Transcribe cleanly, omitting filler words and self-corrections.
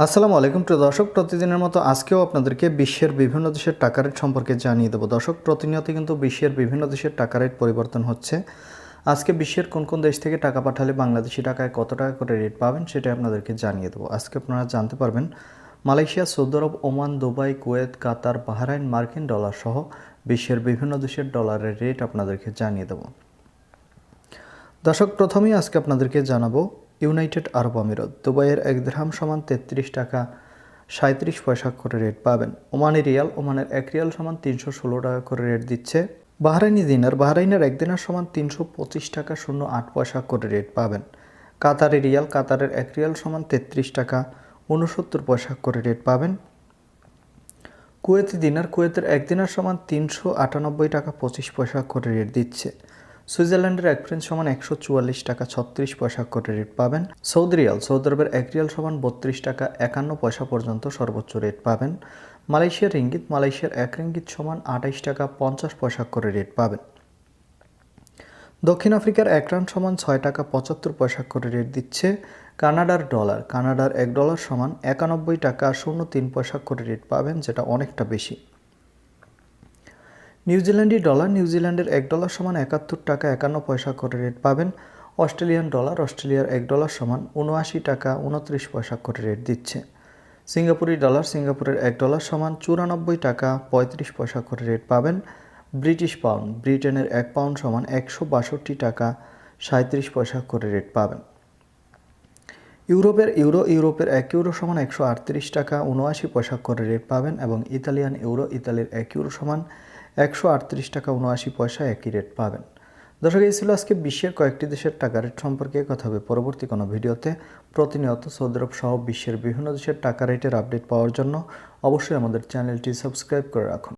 আসসালামু আলাইকুম প্রিয় দর্শক, প্রতিদিনের মতো আজকেও আপনাদেরকে বিশ্বের বিভিন্ন দেশের টাকা রেট সম্পর্কে জানিয়ে দেবো। দর্শক, প্রতিনিয়ত কিন্তু বিশ্বের বিভিন্ন দেশের টাকা রেট পরিবর্তন হচ্ছে। আজকে বিশ্বের কোন কোন দেশ থেকে টাকা পাঠালে বাংলাদেশি টাকায় কত টাকা করে রেট পাবেন সেটা আপনাদেরকে জানিয়ে দেবো। আজকে আপনারা জানতে পারবেন মালয়েশিয়া, সৌদি আরব, ওমান, দুবাই, কুয়েত, কাতার, বাহরাইন, মার্কিন ডলার সহ বিশ্বের বিভিন্ন দেশের ডলারের রেট আপনাদেরকে জানিয়ে দেবো। দর্শক, প্রথমেই আজকে আপনাদেরকে জানাবো ইউনাইটেড আরব আমিরাত। দুবাইয়ের 1 দিরহাম সমান 33 টাকা 37 পয়সা করে রেট পাবেন। ওমানি রিয়াল, ওমানের 1 রিয়াল সমান 316 টাকা করে রেট দিচ্ছে। বাহরাইনি দিনার, বাহরাইনের 1 দিনার সমান 325 টাকা 08 পয়সা করে রেট পাবেন। কাতারি রিয়াল, কাতারের 1 রিয়াল সমান 33 টাকা 69 পয়সা করে রেট পাবেন। কুয়েতি দিনার, কুয়েতের 1 দিনার সমান 398 টাকা 25 পয়সা করে রেট দিচ্ছে। সুইজারল্যান্ডের 1 ফ্রেঞ্চ সমান 144 টাকা 36 পয়সা করে রেট পাবেন। সৌদি রিয়াল, সৌদি আরবের 1 রিয়াল সমান 32 টাকা 51 পয়সা পর্যন্ত সর্বোচ্চ রেট পাবেন। মালয়েশিয়ার রিঙ্গিত, মালয়েশিয়ার 1 রিঙ্গিত সমান 28 টাকা 50 পয়সা করে রেট পাবেন। দক্ষিণ আফ্রিকার 1 রান সমান 6 টাকা 75 পয়সা করে রেট দিচ্ছে। কানাডার ডলার, কানাডার 1 ডলার সমান 91 টাকা 03 পয়সা করে রেট পাবেন, যেটা অনেকটা বেশি। নিউজিল্যান্ডি ডলার, নিউজিল্যান্ডের 1 ডলার সমান 71 টাকা 51 পয়সা করে রেট পাবেন। অস্ট্রেলিয়ান ডলার, অস্ট্রেলিয়ার 1 ডলার সমান 79 টাকা 29 পয়সা করে রেট দিচ্ছে। সিঙ্গাপুরি ডলার, সিঙ্গাপুরের 1 ডলার সমান 94 টাকা 35 পয়সা করে রেট পাবেন। ব্রিটিশ পাউন্ড, ব্রিটেনের 1 পাউন্ড সমান 162 টাকা 37 পয়সা করে রেট পাবেন। ইউরোপের ইউরো, ইউরোপের 1 ইউরো সমান 138 টাকা 79 পয়সা করে রেট পাবেন এবং ইতালিয়ান ইউরো, ইতালির 1 ইউরো সমান 138 টাকা 79 পয়সা একই রেট পাবেন। দর্শক, এই ছিল আজকে বিশ্বের কয়েকটি দেশের টাকা রেট সম্পর্কে কথা হবে পরবর্তী কোনো ভিডিওতে। প্রতিনিয়ত সৌদি আরব সহ বিশ্বের বিভিন্ন দেশের টাকা রেটের আপডেট পাওয়ার জন্য অবশ্যই আমাদের চ্যানেলটি সাবস্ক্রাইব করে রাখুন।